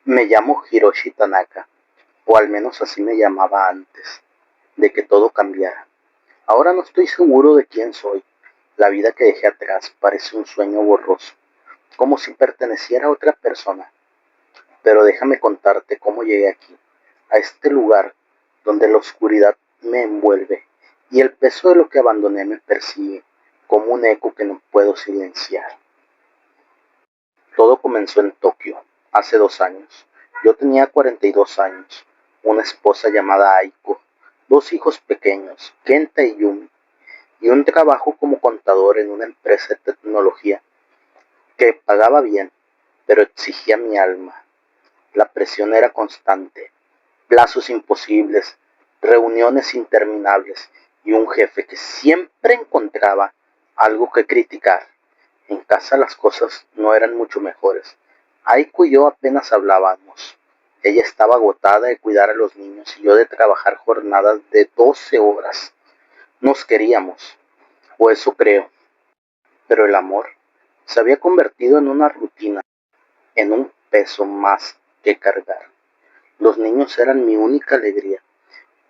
Me llamo Hiroshi Tanaka, o al menos así me llamaba antes de que todo cambiara. Ahora no estoy seguro de quién soy. La vida que dejé atrás parece un sueño borroso, como si perteneciera a otra persona. Pero déjame contarte cómo llegué aquí, a este lugar donde la oscuridad me envuelve y el peso de lo que abandoné me persigue, como un eco que no puedo silenciar. Todo comenzó en Tokio, hace 2 años. Yo tenía 42 años, una esposa llamada Aiko, dos hijos pequeños, Kenta y Yumi, y un trabajo como contador en una empresa de tecnología que pagaba bien, pero exigía mi alma. La presión era constante, plazos imposibles, reuniones interminables y un jefe que siempre encontraba algo que criticar. En casa las cosas no eran mucho mejores. Aiko y yo apenas hablábamos. Ella estaba agotada de cuidar a los niños y yo de trabajar jornadas de 12 horas. Nos queríamos, o eso creo, pero el amor se había convertido en una rutina, en un peso más que cargar. Los niños eran mi única alegría,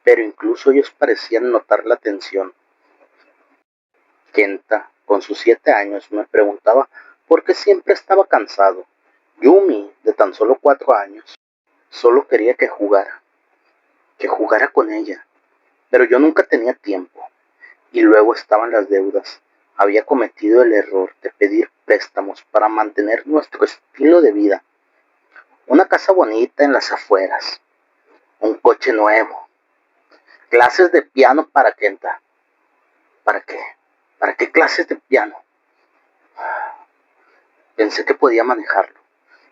pero incluso ellos parecían notar la tensión. Kenta, con sus 7 años, me preguntaba por qué siempre estaba cansado. Yumi, de tan solo 4 años, solo quería que jugara con ella, pero yo nunca tenía tiempo. Y luego estaban las deudas. Había cometido el error de pedir préstamos para mantener nuestro estilo de vida. Una casa bonita en las afueras, un coche nuevo, clases de piano para Kenta. ¿Para qué? ¿Para qué clases de piano? Pensé que podía manejarlo,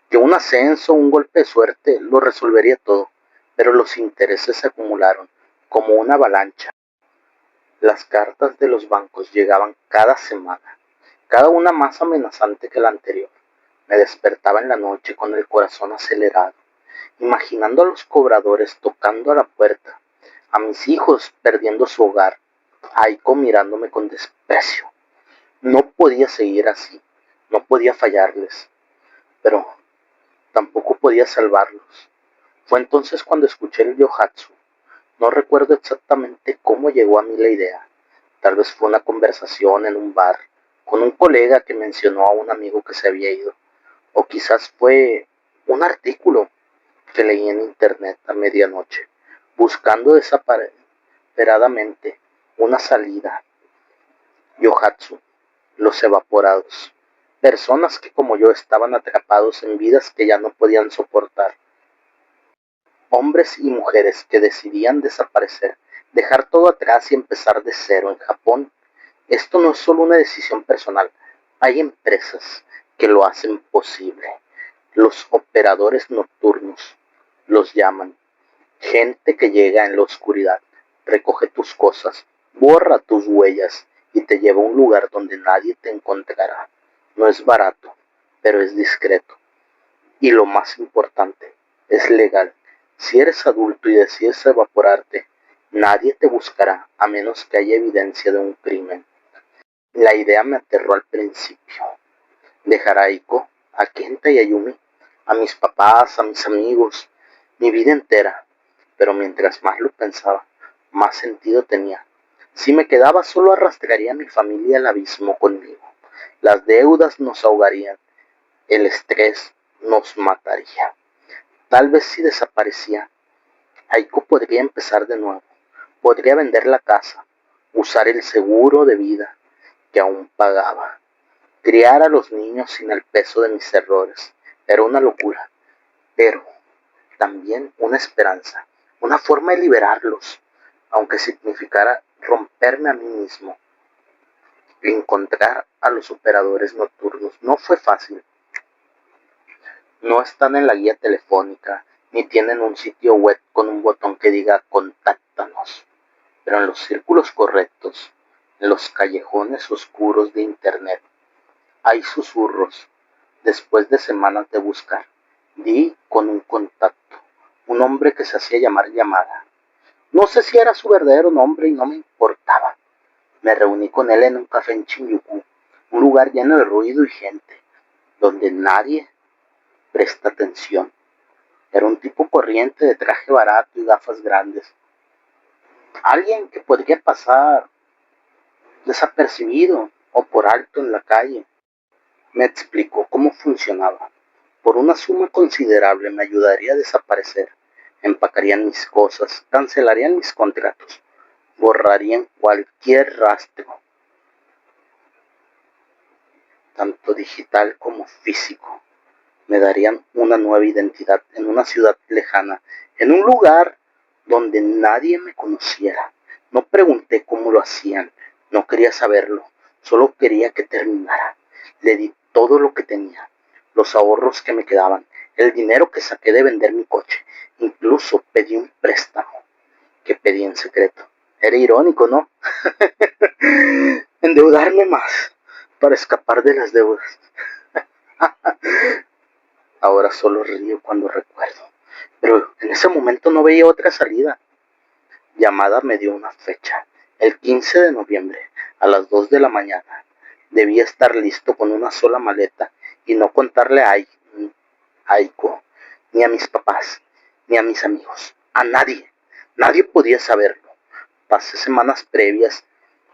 que un ascenso, un golpe de suerte lo resolvería todo, pero los intereses se acumularon como una avalancha. Las cartas de los bancos llegaban cada semana, cada una más amenazante que la anterior. Me despertaba en la noche con el corazón acelerado, imaginando a los cobradores tocando a la puerta, a mis hijos perdiendo su hogar, a Aiko mirándome con desprecio. No podía seguir así, no podía fallarles, pero tampoco podía salvarlos. Fue entonces cuando escuché el yohatsu. No recuerdo exactamente cómo llegó a mí la idea. Tal vez fue una conversación en un bar con un colega que mencionó a un amigo que se había ido. O quizás fue un artículo que leí en internet a medianoche, buscando desesperadamente una salida. Yohatsu, los evaporados. Personas que como yo estaban atrapados en vidas que ya no podían soportar. Hombres y mujeres que decidían desaparecer, dejar todo atrás y empezar de cero en Japón. Esto no es solo una decisión personal, hay empresas que lo hacen posible. Los operadores nocturnos los llaman. Gente que llega en la oscuridad, recoge tus cosas, borra tus huellas y te lleva a un lugar donde nadie te encontrará. No es barato, pero es discreto. Y lo más importante, es legal. Si eres adulto y decides evaporarte, nadie te buscará a menos que haya evidencia de un crimen. La idea me aterró al principio. Dejar a Aiko, a Kenta y a Yumi, a mis papás, a mis amigos, mi vida entera. Pero mientras más lo pensaba, más sentido tenía. Si me quedaba solo arrastraría a mi familia al abismo conmigo. Las deudas nos ahogarían, el estrés nos mataría. Tal vez si desaparecía, Aiko podría empezar de nuevo. Podría vender la casa, usar el seguro de vida que aún pagaba, criar a los niños sin el peso de mis errores. Era una locura, pero también una esperanza, una forma de liberarlos, aunque significara romperme a mí mismo. Encontrar a los operadores nocturnos no fue fácil. No están en la guía telefónica, ni tienen un sitio web con un botón que diga contáctanos, pero en los círculos correctos, en los callejones oscuros de internet, hay susurros. Después de semanas de buscar, di con un contacto, un hombre que se hacía llamar Llamada. No sé si era su verdadero nombre y no me importaba. Me reuní con él en un café en Shinjuku, un lugar lleno de ruido y gente, donde nadie presta atención. Era un tipo corriente de traje barato y gafas grandes. Alguien que podría pasar desapercibido o por alto en la calle. Me explicó cómo funcionaba. Por una suma considerable me ayudaría a desaparecer. Empacarían mis cosas, cancelarían mis contratos, borrarían cualquier rastro, tanto digital como físico. Me darían una nueva identidad en una ciudad lejana, en un lugar donde nadie me conociera. No pregunté cómo lo hacían, no quería saberlo, solo quería que terminara. Le di todo lo que tenía, los ahorros que me quedaban, el dinero que saqué de vender mi coche. Incluso pedí un préstamo que pedí en secreto. Era irónico, ¿no? Endeudarme más para escapar de las deudas. Ahora solo río cuando recuerdo. Pero en ese momento no veía otra salida. Llamada me dio una fecha. El 15 de noviembre, a las 2 de la mañana. Debía estar listo con una sola maleta y no contarle a Aiko, ni a mis papás, ni a mis amigos. A nadie. Nadie podía saberlo. Pasé semanas previas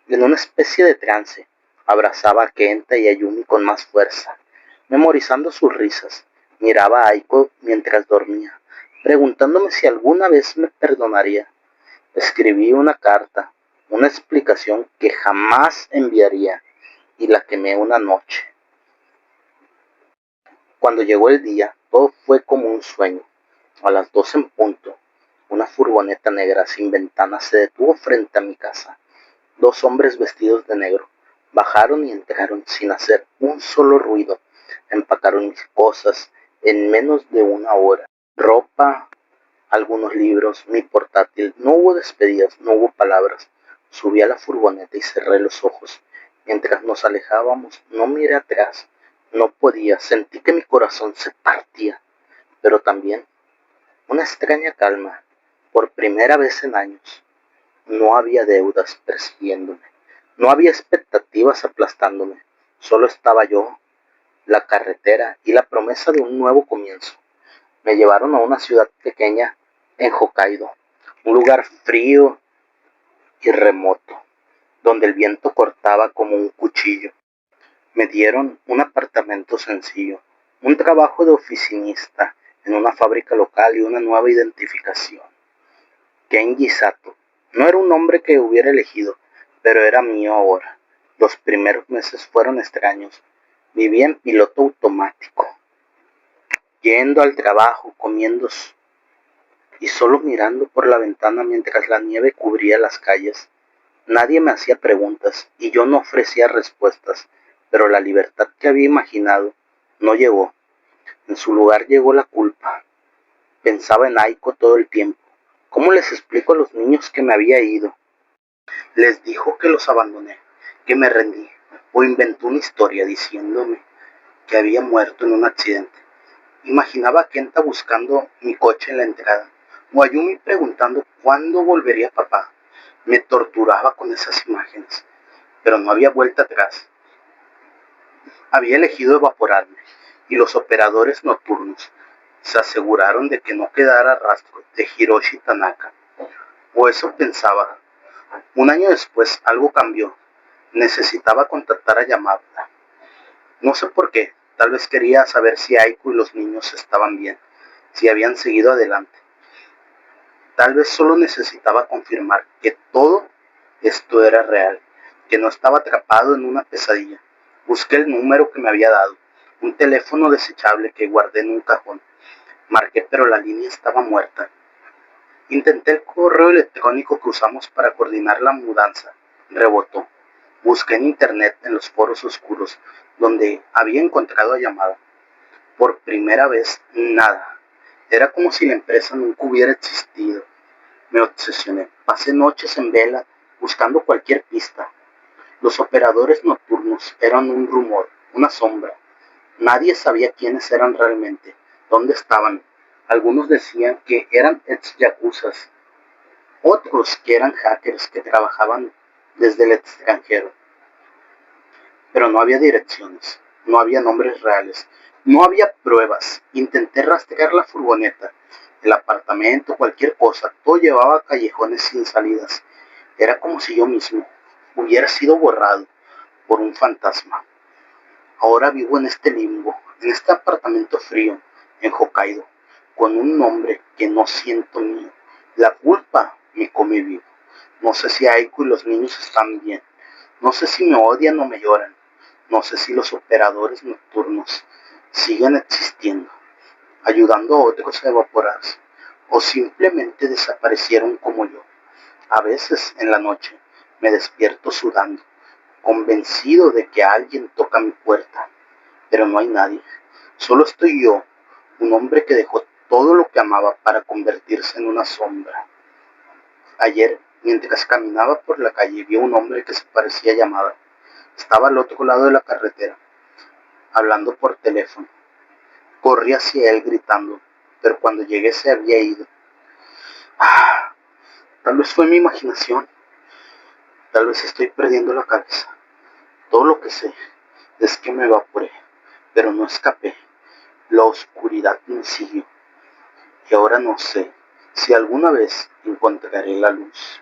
en una especie de trance. Abrazaba a Kenta y a Yumi con más fuerza, memorizando sus risas. Miraba a Aiko mientras dormía, preguntándome si alguna vez me perdonaría. Escribí una carta, una explicación que jamás enviaría, y la quemé una noche. Cuando llegó el día, todo fue como un sueño. A las 12 en punto, una furgoneta negra sin ventanas se detuvo frente a mi casa. Dos hombres vestidos de negro bajaron y entraron sin hacer un solo ruido. Empacaron mis cosas en menos de una hora. Ropa, algunos libros, mi portátil. No hubo despedidas, no hubo palabras. Subí a la furgoneta y cerré los ojos. Mientras nos alejábamos, no miré atrás. No podía, sentí que mi corazón se partía, pero también una extraña calma. Por primera vez en años, no había deudas persiguiéndome, no había expectativas aplastándome, solo estaba yo, la carretera y la promesa de un nuevo comienzo. Me llevaron a una ciudad pequeña en Hokkaido, un lugar frío y remoto, donde el viento cortaba como un cuchillo. Me dieron un apartamento sencillo, un trabajo de oficinista en una fábrica local y una nueva identificación. Kenji Sato. No era un nombre que hubiera elegido, pero era mío ahora. Los primeros meses fueron extraños. Vivía en piloto automático, yendo al trabajo, comiendo y solo mirando por la ventana mientras la nieve cubría las calles. Nadie me hacía preguntas y yo no ofrecía respuestas, pero la libertad que había imaginado no llegó. En su lugar llegó la culpa. Pensaba en Aiko todo el tiempo. ¿Cómo les explico a los niños que me había ido? Les dijo que los abandoné, que me rendí, o inventó una historia diciéndome que había muerto en un accidente. Imaginaba a Kenta buscando mi coche en la entrada, o a Yumi preguntando cuándo volvería papá. Me torturaba con esas imágenes, pero no había vuelta atrás. Había elegido evaporarme, y los operadores nocturnos se aseguraron de que no quedara rastro de Hiroshi Tanaka. O eso pensaba. Un año después algo cambió. Necesitaba contactar a Yamada. No sé por qué. Tal vez quería saber si Aiko y los niños estaban bien, si habían seguido adelante. Tal vez solo necesitaba confirmar que todo esto era real, que no estaba atrapado en una pesadilla. Busqué el número que me había dado, un teléfono desechable que guardé en un cajón. Marqué, pero la línea estaba muerta. Intenté el correo electrónico que usamos para coordinar la mudanza. Rebotó. Busqué en internet en los foros oscuros donde había encontrado a Yamada. Por primera vez, nada. Era como si la empresa nunca hubiera existido. Me obsesioné. Pasé noches en vela buscando cualquier pista. Los operadores nocturnos eran un rumor, una sombra. Nadie sabía quiénes eran realmente, dónde estaban. Algunos decían que eran ex-yakuzas, otros que eran hackers que trabajaban desde el extranjero. Pero no había direcciones, no había nombres reales, no había pruebas. Intenté rastrear la furgoneta, el apartamento, cualquier cosa, todo llevaba callejones sin salidas. Era como si yo mismo hubiera sido borrado por un fantasma. Ahora vivo en este limbo, en este apartamento frío, en Hokkaido, con un nombre que no siento mío. La culpa me come vivo. No sé si Aiko y los niños están bien. No sé si me odian o me lloran. No sé si los operadores nocturnos siguen existiendo, ayudando a otros a evaporarse, o simplemente desaparecieron como yo. A veces en la noche me despierto sudando, convencido de que alguien toca mi puerta, pero no hay nadie. Solo estoy yo, un hombre que dejó todo lo que amaba para convertirse en una sombra. Ayer, mientras caminaba por la calle, vi a un hombre que se parecía a Yamada. Estaba al otro lado de la carretera, hablando por teléfono. Corrí hacia él gritando, pero cuando llegué se había ido. Ah, tal vez fue mi imaginación, tal vez estoy perdiendo la cabeza. Todo lo que sé es que me evaporé, pero no escapé. La oscuridad me siguió y ahora no sé si alguna vez encontraré la luz.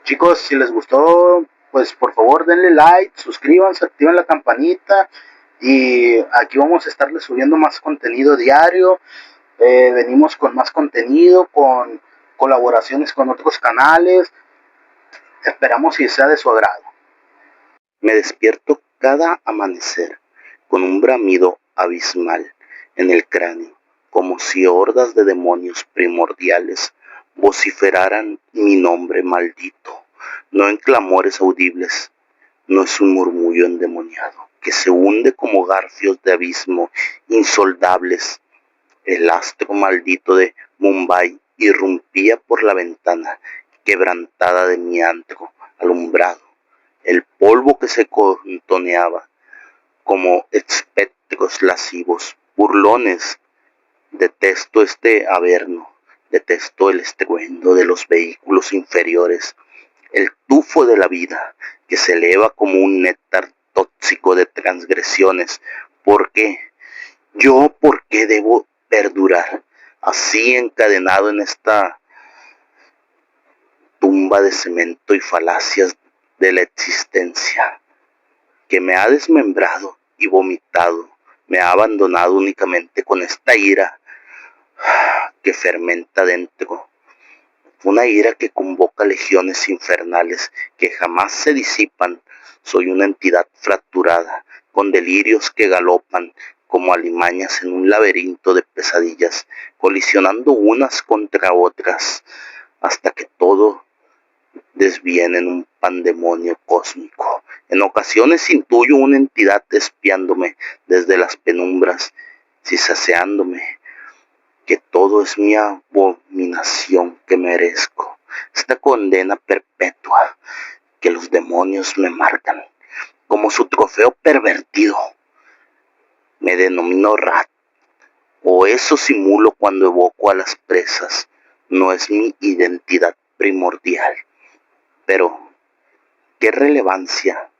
Chicos, si les gustó, pues por favor denle like, suscríbanse, activen la campanita y aquí vamos a estarles subiendo más contenido diario. Venimos con más contenido, con colaboraciones con otros canales. Esperamos que sea de su agrado. Me despierto cada amanecer con un bramido abismal en el cráneo, como si hordas de demonios primordiales vociferaran mi nombre maldito, no en clamores audibles, no es un murmullo endemoniado que se hunde como garfios de abismo insoldables. El astro maldito de Mumbai irrumpía por la ventana quebrantada de mi antro alumbrado. El polvo que se contoneaba como espectros lascivos, burlones. Detesto este averno, detesto el estruendo de los vehículos inferiores, el tufo de la vida que se eleva como un néctar tóxico de transgresiones. ¿Por qué? ¿Por qué debo perdurar así encadenado en esta tumba de cemento y falacias de la existencia que me ha desmembrado y vomitado, me ha abandonado únicamente con esta ira que fermenta dentro, una ira que convoca legiones infernales que jamás se disipan? Soy una entidad fracturada, con delirios que galopan como alimañas en un laberinto de pesadillas, colisionando unas contra otras, hasta que todo desviene en un pandemonio cósmico. En ocasiones intuyo una entidad espiándome desde las penumbras, cizaseándome, que todo es mi abominación que merezco, esta condena perpetua que los demonios me marcan como su trofeo pervertido. Me denomino Rat, o eso simulo cuando evoco a las presas. No es mi identidad primordial, pero ¿qué relevancia?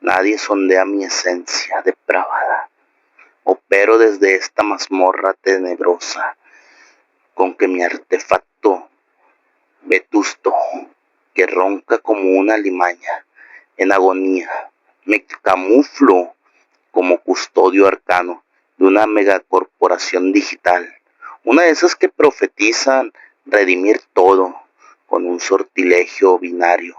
Nadie sondea mi esencia depravada. Opero desde esta mazmorra tenebrosa, con que mi artefacto vetusto, que ronca como una limaña en agonía, me camuflo como custodio arcano de una megacorporación digital, una de esas que profetizan redimir todo con un sortilegio binario.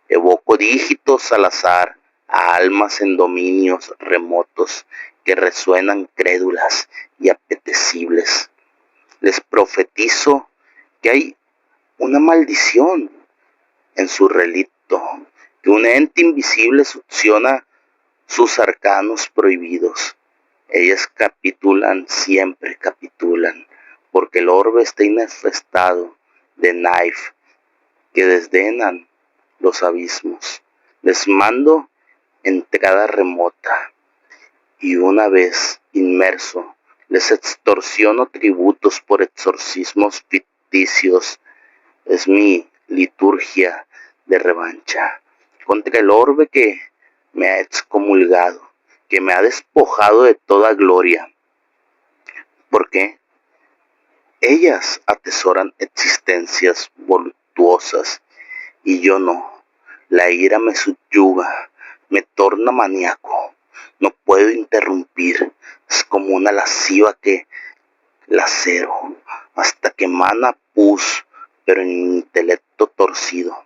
Evoco dígitos al azar a almas en dominios remotos que resuenan crédulas y apetecibles. Les profetizo que hay una maldición en su relicto, que un ente invisible succiona sus arcanos prohibidos. Ellas capitulan, siempre capitulan, porque el orbe está infestado de knife que desdenan los abismos. Les mando entrada remota y una vez inmerso les extorsiono tributos por exorcismos ficticios. Es mi liturgia de revancha contra el orbe que me ha excomulgado, que me ha despojado de toda gloria. ¿Por qué? Ellas atesoran existencias voluptuosas y yo no. La ira me subyuga, me torna maníaco. No puedo interrumpir, es como una lasciva que lacero hasta que emana pus, pero en mi intelecto torcido.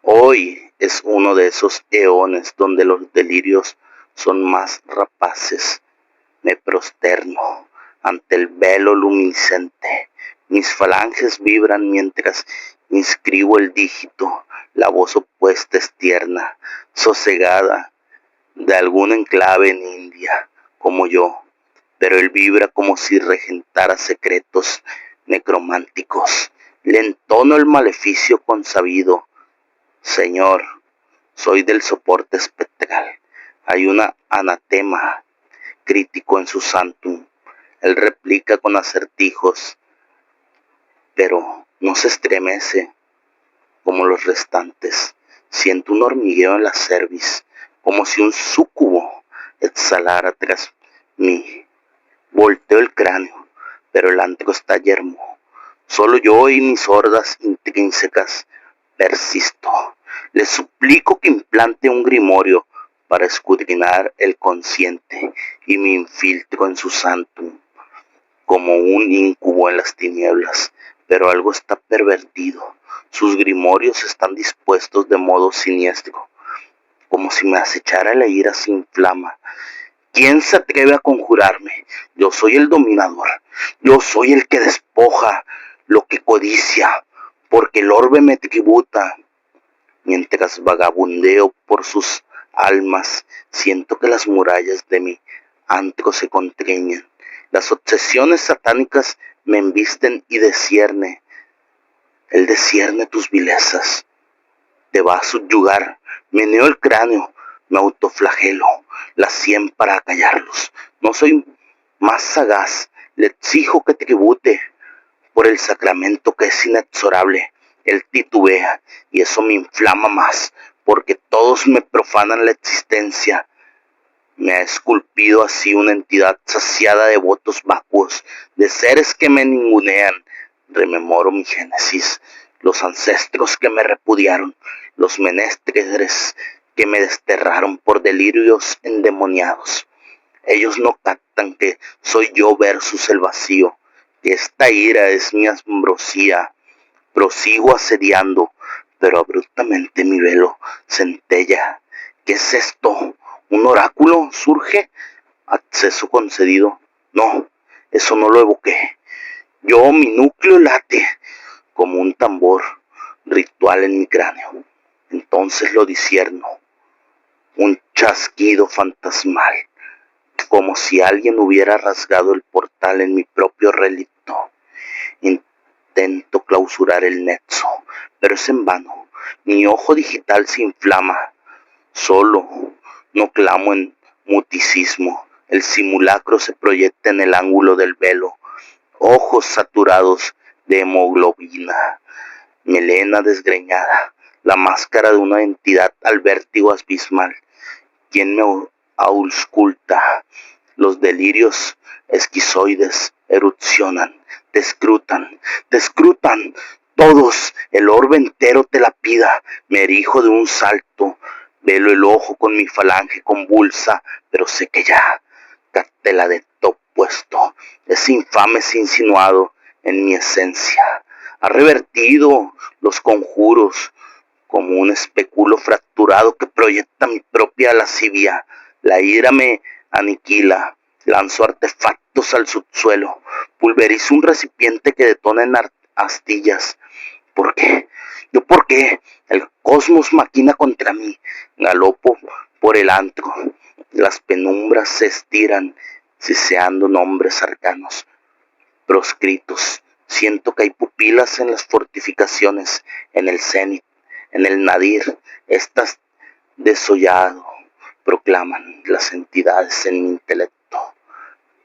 Hoy es uno de esos eones donde los delirios son más rapaces. Me prosterno ante el velo luminiscente. Mis falanges vibran mientras inscribo el dígito. La voz opuesta es tierna, sosegada, de algún enclave en India, como yo, pero él vibra como si regentara secretos necrománticos. Le entono el maleficio consabido. Señor, soy del soporte espectral. Hay una anatema crítico en su santum. Él replica con acertijos, pero no se estremece como los restantes. Siento un hormigueo en la cerviz, como si un súcubo exhalara tras mí. Volteo el cráneo, pero el antro está yermo. Solo yo y mis hordas intrínsecas persisto. Le suplico que implante un grimorio para escudriñar el consciente y me infiltro en su santum como un íncubo en las tinieblas, pero algo está pervertido. Sus grimorios están dispuestos de modo siniestro, como si me acechara la ira sin flama. ¿Quién se atreve a conjurarme? Yo soy el dominador, yo soy el que despoja lo que codicia, porque el orbe me tributa. Mientras vagabundeo por sus almas, siento que las murallas de mi antro se contrañen. Las obsesiones satánicas me embisten y descierne. Él descierne tus vilezas. Te va a subyugar. Meneo el cráneo, me autoflagelo la sien para acallarlos. No soy más sagaz, le exijo que tribute por el sacramento que es inexorable. Él titubea y eso me inflama más, porque todos me profanan la existencia. Me ha esculpido así una entidad saciada de votos vacuos, de seres que me ningunean. Rememoro mi génesis, los ancestros que me repudiaron, los menesteres que me desterraron por delirios endemoniados. Ellos no captan que soy yo versus el vacío, que esta ira es mi ambrosía. Prosigo asediando, pero abruptamente mi velo centella. ¿Qué es esto? ¿Un oráculo surge? ¿Acceso concedido? No, eso no lo evoqué. Mi núcleo late como un tambor ritual en mi cráneo. Entonces lo discierno, un chasquido fantasmal, como si alguien hubiera rasgado el portal en mi propio relicto. Intento clausurar el nexo, pero es en vano. Mi ojo digital se inflama. Solo no clamo en muticismo. El simulacro se proyecta en el ángulo del velo. Ojos saturados de hemoglobina, melena desgreñada, la máscara de una entidad al vértigo abismal. ¿Quién me ausculta? Los delirios esquizoides erupcionan, te escrutan, todos, el orbe entero te la pida. Me erijo de un salto, velo el ojo con mi falange convulsa, pero sé que ya capté la de top puesto. Ese infame es insinuado en mi esencia, ha revertido los conjuros como un especulo fracturado que proyecta mi propia lascivia. La ira me aniquila, lanzo artefactos al subsuelo, pulverizo un recipiente que detona en astillas. ¿Por qué? ¿Yo por qué? El cosmos maquina contra mí, galopo por el antro, las penumbras se estiran, siseando nombres arcanos, proscritos. Siento que hay pupilas en las fortificaciones, en el cenit, en el nadir. Estás desollado, proclaman las entidades en mi intelecto.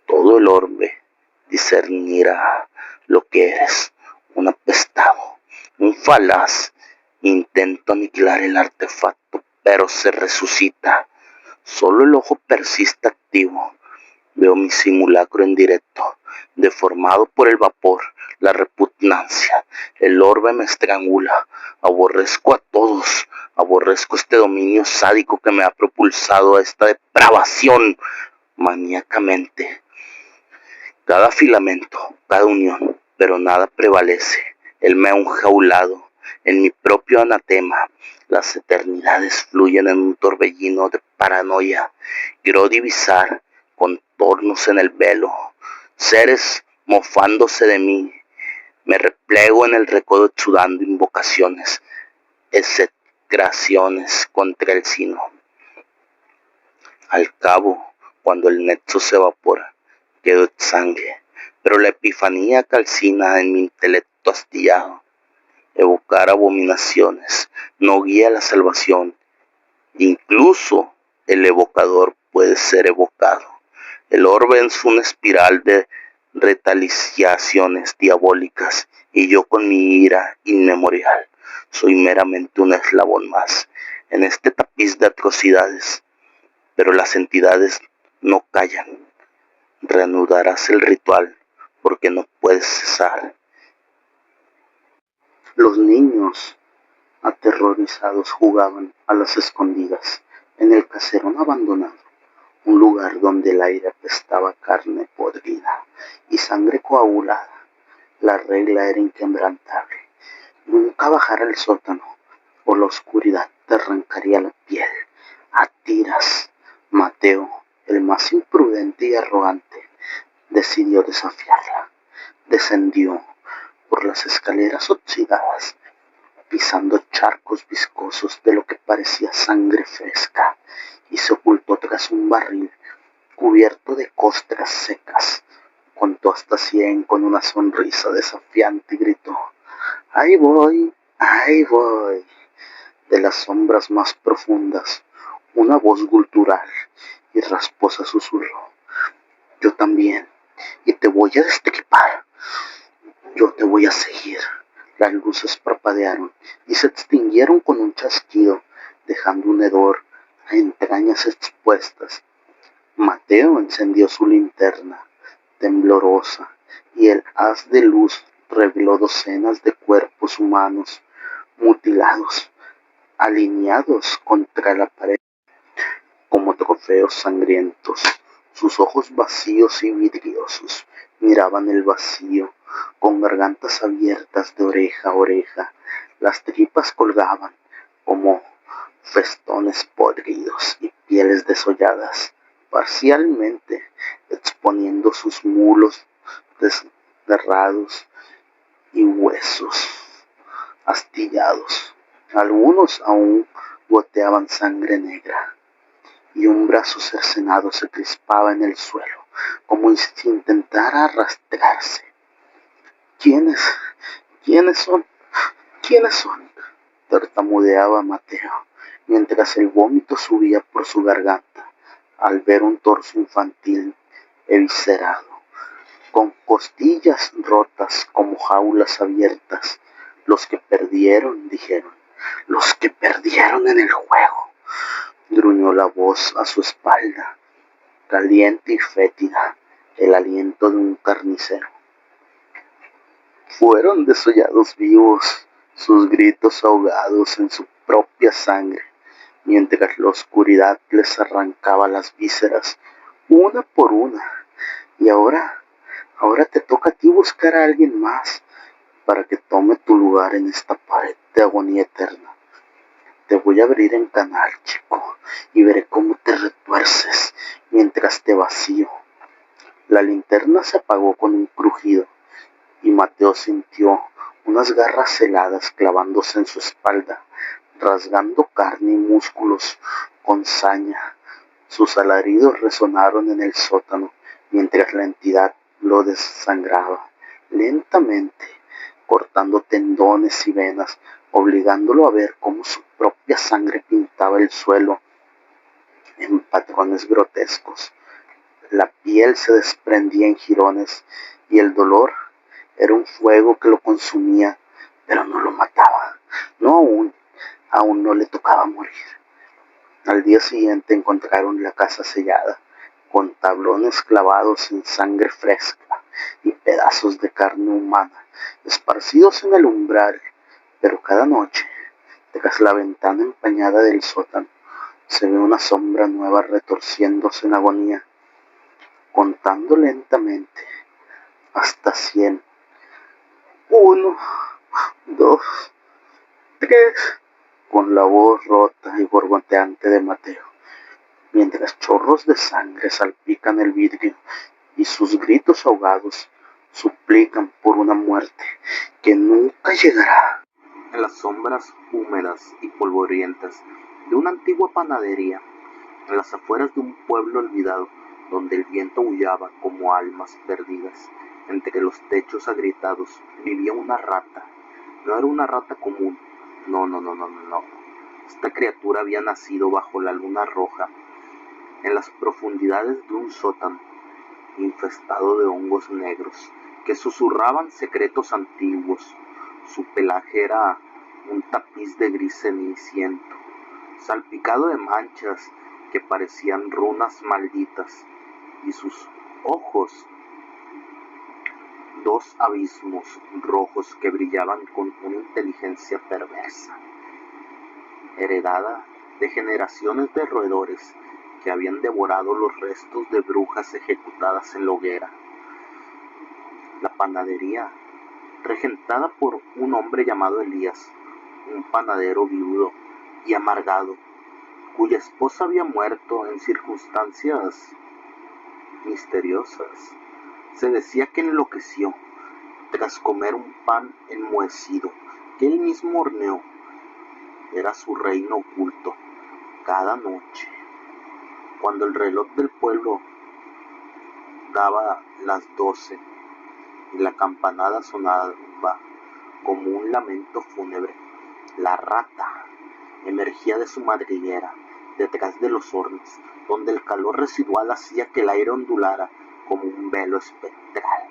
Todo el orbe discernirá lo que eres, un apestado, un falaz. Intento aniquilar el artefacto, pero se resucita. Solo el ojo persiste activo. Veo mi simulacro en directo, deformado por el vapor, la repugnancia. El orbe me estrangula. Aborrezco a todos. Aborrezco este dominio sádico que me ha propulsado a esta depravación maníacamente. Cada filamento, cada unión, pero nada prevalece. Él me ha enjaulado en mi propio anatema. Las eternidades fluyen en un torbellino de paranoia. Quiero divisar contornos en el velo, seres mofándose de mí. Me replego en el recodo exudando invocaciones, execraciones contra el sino. Al cabo, cuando el nexo se evapora, quedo exsangue, pero la epifanía calcina en mi intelecto astillado. Evocar abominaciones no guía la salvación. Incluso el evocador puede ser evocado. El orbe es una espiral de retaliaciones diabólicas y yo con mi ira inmemorial soy meramente un eslabón más en este tapiz de atrocidades. Pero las entidades no callan. Reanudarás el ritual porque no puedes cesar. Los niños aterrorizados jugaban a las escondidas en el caserón abandonado, un lugar donde el aire apestaba carne podrida y sangre coagulada. La regla era inquebrantable: nunca bajar al sótano o la oscuridad te arrancaría la piel a tiras. Mateo, el más imprudente y arrogante, decidió desafiarla. Descendió por las escaleras oxidadas, pisando charcos viscosos de lo que parecía sangre fresca, y se ocultó tras un barril cubierto de costras secas. Contó hasta 100 con una sonrisa desafiante y gritó: ¡ahí voy! ¡Ahí voy! De las sombras más profundas, una voz gutural y rasposa susurró: yo también, y te voy a destripar. Yo te voy a seguir. Las luces parpadearon y se extinguieron con un chasquido, dejando un hedor a entrañas expuestas. Mateo encendió su linterna temblorosa y el haz de luz reveló docenas de cuerpos humanos mutilados, alineados contra la pared como trofeos sangrientos. Sus ojos vacíos y vidriosos miraban el vacío con gargantas abiertas de oreja a oreja. Las tripas colgaban como festones podridos y pieles desolladas, parcialmente exponiendo sus mulos desgarrados y huesos astillados. Algunos aún goteaban sangre negra, y un brazo cercenado se crispaba en el suelo, como si intentara arrastrarse. ¿Quiénes? ¿Quiénes son? ¿Quiénes son? Tartamudeaba Mateo, mientras el vómito subía por su garganta, al ver un torso infantil eviscerado, con costillas rotas como jaulas abiertas. Los que perdieron, dijeron, los que perdieron en el juego. Gruñó la voz a su espalda, caliente y fétida, el aliento de un carnicero. Fueron desollados vivos, sus gritos ahogados en su propia sangre, mientras la oscuridad les arrancaba las vísceras una por una. Y ahora te toca a ti buscar a alguien más para que tome tu lugar en esta pared de agonía eterna. Te voy a abrir en canal, chico, y veré cómo te retuerces mientras te vacío. La linterna se apagó con un crujido y Mateo sintió unas garras heladas clavándose en su espalda, rasgando carne y músculos con saña. Sus alaridos resonaron en el sótano mientras la entidad lo desangraba lentamente, cortando tendones y venas, obligándolo a ver cómo su propia sangre pintaba el suelo en patrones grotescos. La piel se desprendía en jirones y el dolor era un fuego que lo consumía, pero no lo mataba. No aún no le tocaba morir. Al día siguiente encontraron la casa sellada, con tablones clavados en sangre fresca y pedazos de carne humana esparcidos en el umbral. Pero cada noche, tras la ventana empañada del sótano, se ve una sombra nueva retorciéndose en agonía, contando lentamente hasta 100. 1, 2, 3, con la voz rota y borboteante de Mateo, mientras chorros de sangre salpican el vidrio y sus gritos ahogados suplican por una muerte que nunca llegará. En las sombras húmedas y polvorientas de una antigua panadería, en las afueras de un pueblo olvidado, donde el viento aullaba como almas perdidas, entre los techos agrietados vivía una rata. No era una rata común, no. Esta criatura había nacido bajo la luna roja, en las profundidades de un sótano, infestado de hongos negros, que susurraban secretos antiguos. Su pelaje era un tapiz de gris ceniciento, salpicado de manchas que parecían runas malditas, y sus ojos, dos abismos rojos que brillaban con una inteligencia perversa, heredada de generaciones de roedores que habían devorado los restos de brujas ejecutadas en la hoguera. La panadería, regentada por un hombre llamado Elías, un panadero viudo y amargado, cuya esposa había muerto en circunstancias misteriosas. Se decía que enloqueció tras comer un pan enmohecido que él mismo horneó. Era su reino oculto. Cada noche, cuando el reloj del pueblo daba las 12 y la campanada sonaba como un lamento fúnebre, la rata emergía de su madriguera detrás de los hornos, donde el calor residual hacía que el aire ondulara como un velo espectral.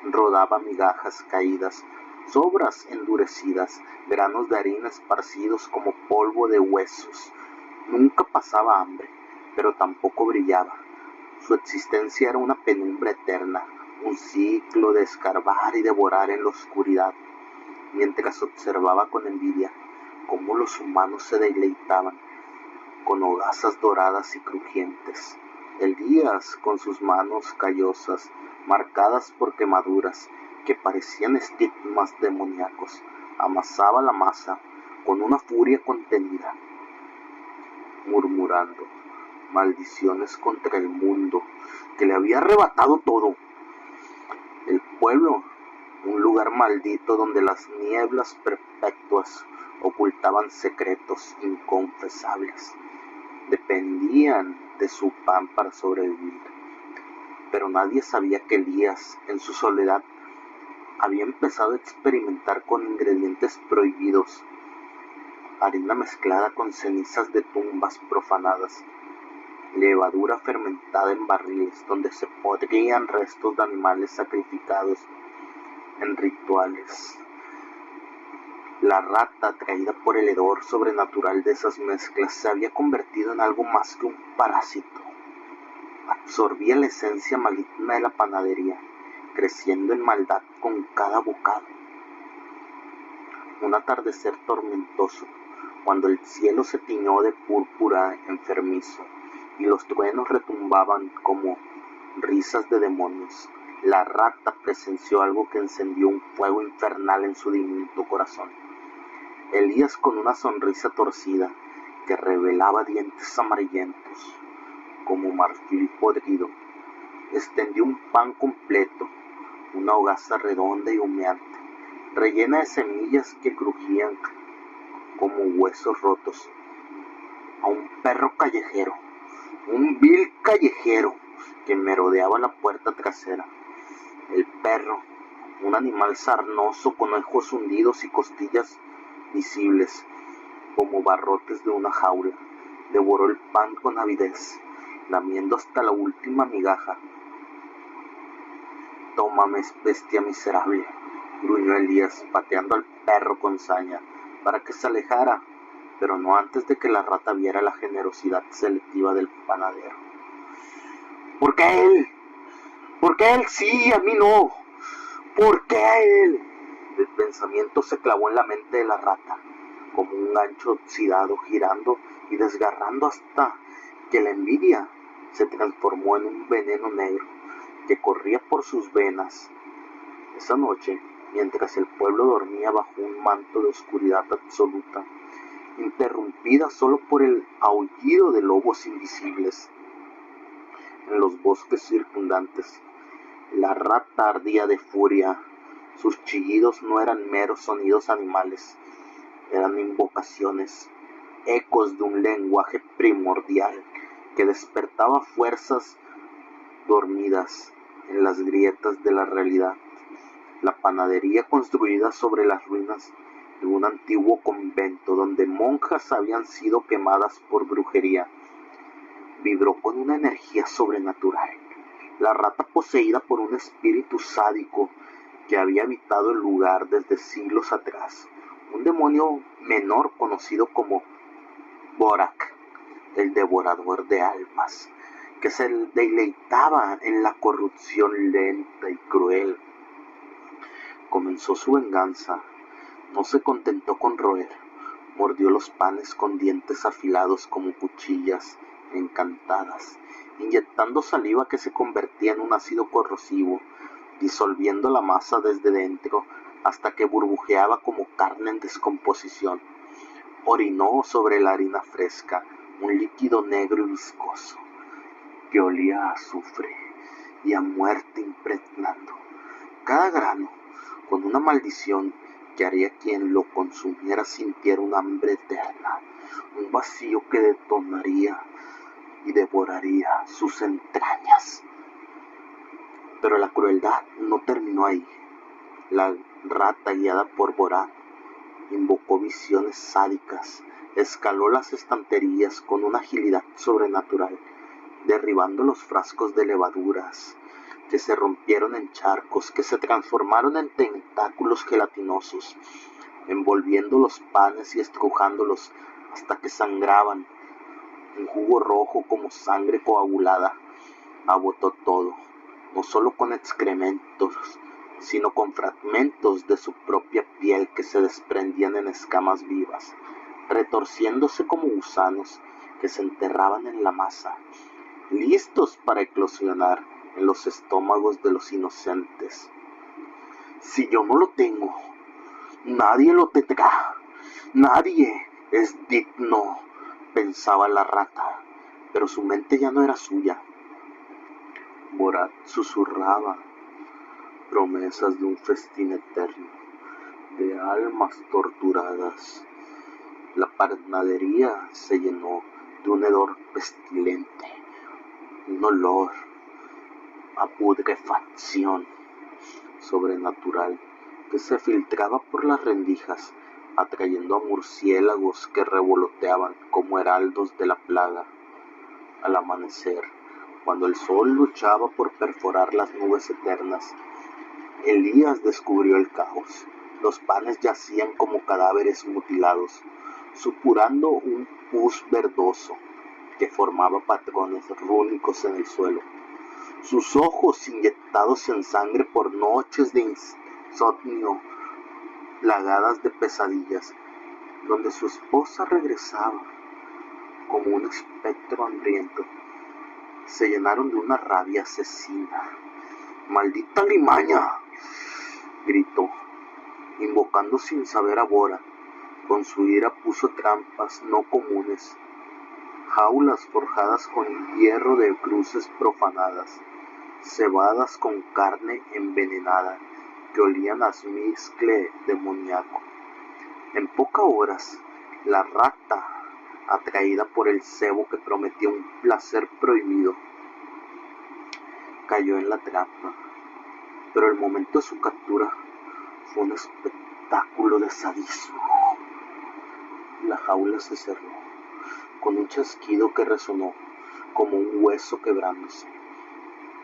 Rodaba migajas caídas, sobras endurecidas, granos de harina esparcidos como polvo de huesos. Nunca pasaba hambre, pero tampoco brillaba. Su existencia era una penumbra eterna, un ciclo de escarbar y devorar en la oscuridad, mientras observaba con envidia cómo los humanos se deleitaban con hogazas doradas y crujientes. Elías, con sus manos callosas, marcadas por quemaduras que parecían estigmas demoníacos, amasaba la masa con una furia contenida, murmurando maldiciones contra el mundo que le había arrebatado todo. El pueblo, un lugar maldito donde las nieblas perpetuas ocultaban secretos inconfesables, dependían de su pan para sobrevivir. Pero nadie sabía que Elías, en su soledad, había empezado a experimentar con ingredientes prohibidos, harina mezclada con cenizas de tumbas profanadas, levadura fermentada en barriles donde se podrían restos de animales sacrificados en rituales. La rata, atraída por el hedor sobrenatural de esas mezclas, se había convertido en algo más que un parásito. Absorbía la esencia maligna de la panadería, creciendo en maldad con cada bocado. Un atardecer tormentoso, cuando el cielo se tiñó de púrpura enfermizo y los truenos retumbaban como risas de demonios, la rata presenció algo que encendió un fuego infernal en su diminuto corazón. Elías, con una sonrisa torcida que revelaba dientes amarillentos como marfil podrido, extendió un pan completo, una hogaza redonda y humeante, rellena de semillas que crujían como huesos rotos, a un perro callejero, un vil callejero que merodeaba la puerta trasera. El perro, un animal sarnoso con ojos hundidos y costillas visibles como barrotes de una jaula, devoró el pan con avidez, lamiendo hasta la última migaja. «Tómame, bestia miserable», gruñó Elías, pateando al perro con saña para que se alejara. pero no antes de que la rata viera la generosidad selectiva del panadero. ¿Por qué a él? ¿Por qué a él sí, a mí no? ¿Por qué a él? El pensamiento se clavó en la mente de la rata, como un gancho oxidado, girando y desgarrando hasta que la envidia se transformó en un veneno negro que corría por sus venas. Esa noche, mientras el pueblo dormía bajo un manto de oscuridad absoluta, interrumpida solo por el aullido de lobos invisibles en los bosques circundantes, la rata ardía de furia. Sus chillidos no eran meros sonidos animales, eran invocaciones, ecos de un lenguaje primordial que despertaba fuerzas dormidas en las grietas de la realidad. La panadería, construida sobre las ruinas de un antiguo convento donde monjas habían sido quemadas por brujería, vibró con una energía sobrenatural. La rata, poseída por un espíritu sádico que había habitado el lugar desde siglos atrás, un demonio menor conocido como Borak, el devorador de almas, que se deleitaba en la corrupción lenta y cruel, comenzó su venganza. No se contentó con roer, mordió los panes con dientes afilados como cuchillas encantadas, inyectando saliva que se convertía en un ácido corrosivo, disolviendo la masa desde dentro hasta que burbujeaba como carne en descomposición. Orinó sobre la harina fresca, un líquido negro y viscoso, que olía a azufre y a muerte, impregnando cada grano con una maldición que haría quien lo consumiera sintiera un hambre eterna, un vacío que detonaría y devoraría sus entrañas. Pero la crueldad no terminó ahí. La rata, guiada por Borak, invocó visiones sádicas, escaló las estanterías con una agilidad sobrenatural, derribando los frascos de levaduras, que se rompieron en charcos, que se transformaron en tentáculos gelatinosos, envolviendo los panes y estrujándolos hasta que sangraban. Un jugo rojo como sangre coagulada agotó todo, no solo con excrementos, sino con fragmentos de su propia piel que se desprendían en escamas vivas, retorciéndose como gusanos que se enterraban en la masa, listos para eclosionar en los estómagos de los inocentes. Si yo no lo tengo, nadie lo tendrá. Nadie es digno, pensaba la rata, pero su mente ya no era suya. Borak susurraba promesas de un festín eterno, de almas torturadas. La panadería se llenó de un hedor pestilente, un olor a putrefacción sobrenatural que se filtraba por las rendijas, atrayendo a murciélagos que revoloteaban como heraldos de la plaga. Al amanecer, cuando el sol luchaba por perforar las nubes eternas, Elías descubrió el caos. Los panes yacían como cadáveres mutilados, supurando un pus verdoso que formaba patrones rúnicos en el suelo. Sus ojos, inyectados en sangre por noches de insomnio, plagadas de pesadillas, donde su esposa regresaba como un espectro hambriento, se llenaron de una rabia asesina. ¡Maldita limaña!, gritó, invocando sin saber a Borak. Con su ira puso trampas no comunes, jaulas forjadas con hierro de cruces profanadas, cebadas con carne envenenada que olían a almizcle demoníaco. En pocas horas, la rata, atraída por el cebo que prometía un placer prohibido, cayó en la trampa. Pero el momento de su captura fue un espectáculo de sadismo. La jaula se cerró con un chasquido que resonó como un hueso quebrándose,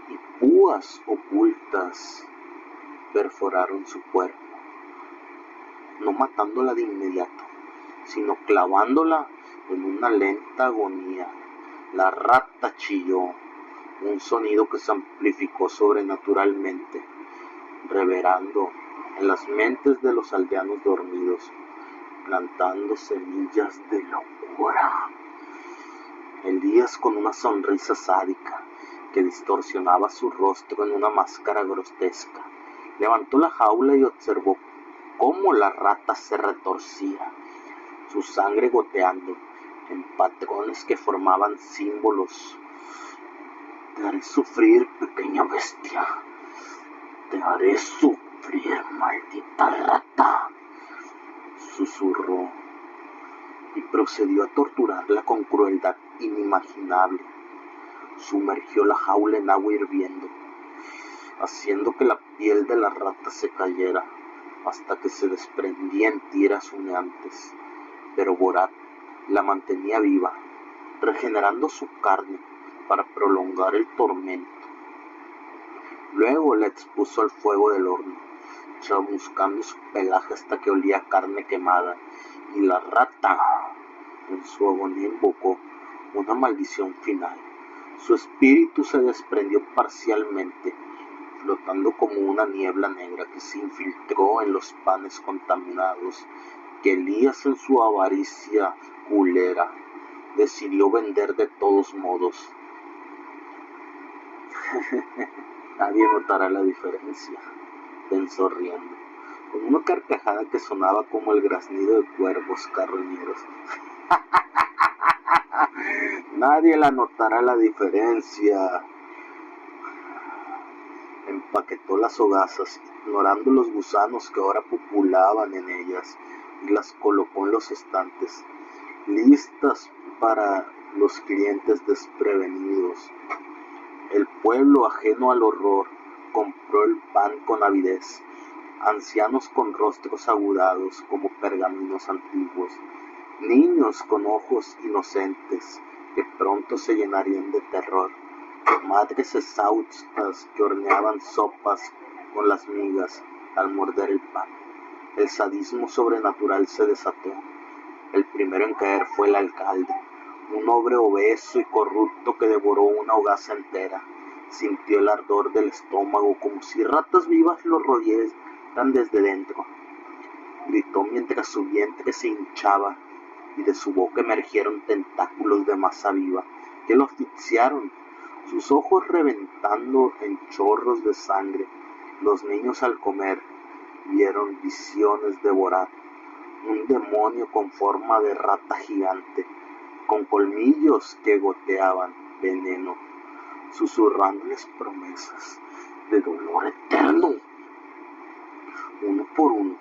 y púas ocultas perforaron su cuerpo, no matándola de inmediato, sino clavándola en una lenta agonía. La rata chilló, un sonido que se amplificó sobrenaturalmente, reverberando en las mentes de los aldeanos dormidos, plantando semillas de locura. Elías, con una sonrisa sádica que distorsionaba su rostro en una máscara grotesca, levantó la jaula y observó cómo la rata se retorcía, su sangre goteando en patrones que formaban símbolos. Te haré sufrir, pequeña bestia. Te haré sufrir, maldita rata, susurró, y procedió a torturarla con crueldad inimaginable. Sumergió la jaula en agua hirviendo, haciendo que la piel de la rata se cayera hasta que se desprendía en tiras humeantes. Pero Borat la mantenía viva, regenerando su carne para prolongar el tormento. Luego la expuso al fuego del horno, chamuscando su pelaje hasta que olía a carne quemada, y la rata, en su agonía, invocó una maldición final. Su espíritu se desprendió parcialmente, flotando como una niebla negra que se infiltró en los panes contaminados que Elías, en su avaricia culera, decidió vender de todos modos. Nadie notará la diferencia, pensó riendo, con una carcajada que sonaba como el graznido de cuervos carroñeros. Nadie la notará la diferencia. Empaquetó las hogazas, ignorando los gusanos que ahora populaban en ellas, y las colocó en los estantes, listas para los clientes desprevenidos. El pueblo, ajeno al horror, compró el pan con avidez. Ancianos con rostros agudados como pergaminos antiguos, niños con ojos inocentes que pronto se llenarían de terror, madres exhaustas que horneaban sopas con las migas al morder el pan. El sadismo sobrenatural se desató. El primero en caer fue el alcalde, un hombre obeso y corrupto que devoró una hogaza entera. Sintió el ardor del estómago como si ratas vivas lo royeran desde dentro. Gritó mientras su vientre se hinchaba y de su boca emergieron tentáculos de masa viva que lo asfixiaron, sus ojos reventando en chorros de sangre. Los niños, al comer, vieron visiones de Borat, un demonio con forma de rata gigante, con colmillos que goteaban veneno, susurrándoles promesas de dolor eterno. Uno por uno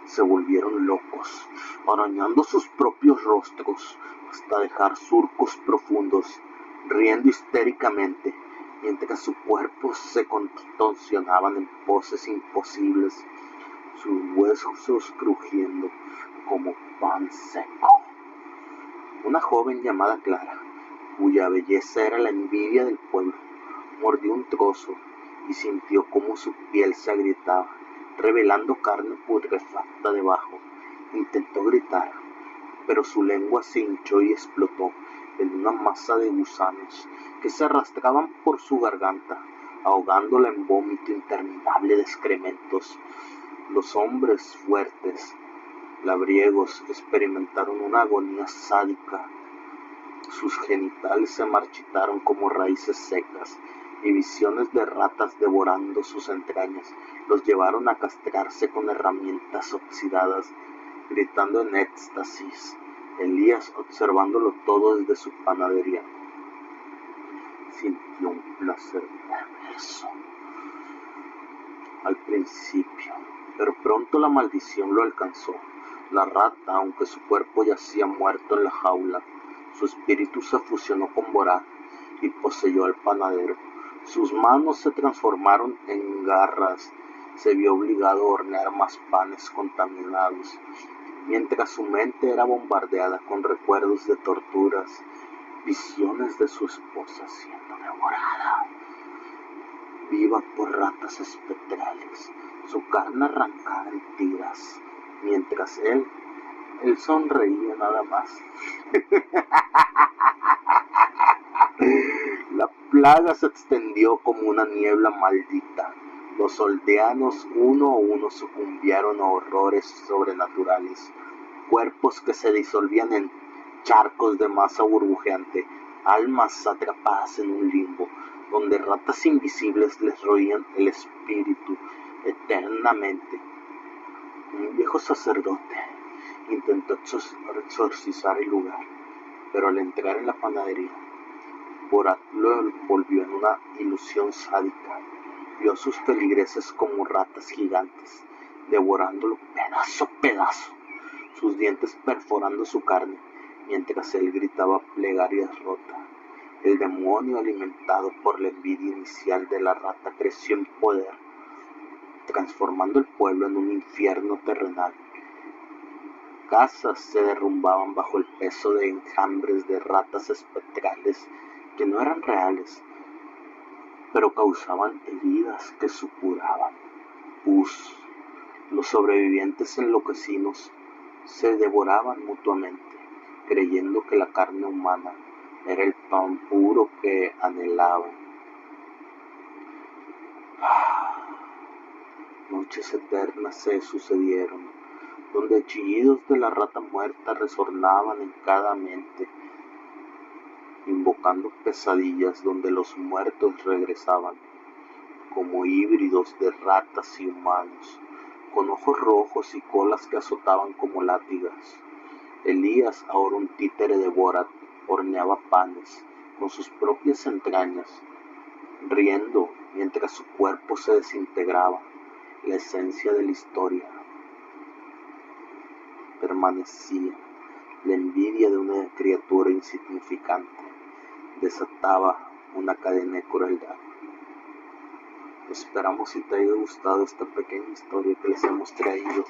se volvieron locos, arañando sus propios rostros hasta dejar surcos profundos, riendo histéricamente, mientras sus cuerpos se contorsionaban en poses imposibles, sus huesos crujiendo como pan seco. Una joven llamada Clara, cuya belleza era la envidia del pueblo, mordió un trozo y sintió cómo su piel se agrietaba, revelando carne putrefacta debajo. Intentó gritar, pero su lengua se hinchó y explotó en una masa de gusanos que se arrastraban por su garganta, ahogándola en vómito interminable de excrementos. Los hombres fuertes, labriegos, experimentaron una agonía sádica. Sus genitales se marchitaron como raíces secas, y visiones de ratas devorando sus entrañas los llevaron a castrarse con herramientas oxidadas, gritando en éxtasis. Elías, observándolo todo desde su panadería, sintió un placer perverso al principio, pero pronto la maldición lo alcanzó. La rata, aunque su cuerpo yacía muerto en la jaula, su espíritu se fusionó con Borat y poseyó al panadero. Sus manos se transformaron en garras. Se vio obligado a hornear más panes contaminados, mientras su mente era bombardeada con recuerdos de torturas, visiones de su esposa siendo devorada viva por ratas espectrales, su carne arrancada en tiras, mientras él Él sonreía nada más. La plaga se extendió como una niebla maldita. Los aldeanos uno a uno sucumbieron a horrores sobrenaturales, cuerpos que se disolvían en charcos de masa burbujeante, almas atrapadas en un limbo, donde ratas invisibles les roían el espíritu eternamente. Un viejo sacerdote intentó exorcizar el lugar, pero al entrar en la panadería, Borat lo volvió en una ilusión sádica. Vio a sus feligreses como ratas gigantes, devorándolo pedazo a pedazo, sus dientes perforando su carne, mientras él gritaba plegarias rotas. El demonio, alimentado por la envidia inicial de la rata, creció en poder, transformando el pueblo en un infierno terrenal. Casas se derrumbaban bajo el peso de enjambres de ratas espectrales que no eran reales, pero causaban heridas que supuraban pus. Los sobrevivientes enloquecidos se devoraban mutuamente, creyendo que la carne humana era el pan puro que anhelaban. Noches eternas se sucedieron, donde chillidos de la rata muerta resonaban en cada mente, invocando pesadillas donde los muertos regresaban, como híbridos de ratas y humanos, con ojos rojos y colas que azotaban como látigas. Elías, ahora un títere de Borat, horneaba panes con sus propias entrañas, riendo mientras su cuerpo se desintegraba. La esencia de la historia permanecía. La envidia de una criatura insignificante desataba una cadena de crueldad. Esperamos si te haya gustado esta pequeña historia que les hemos traído.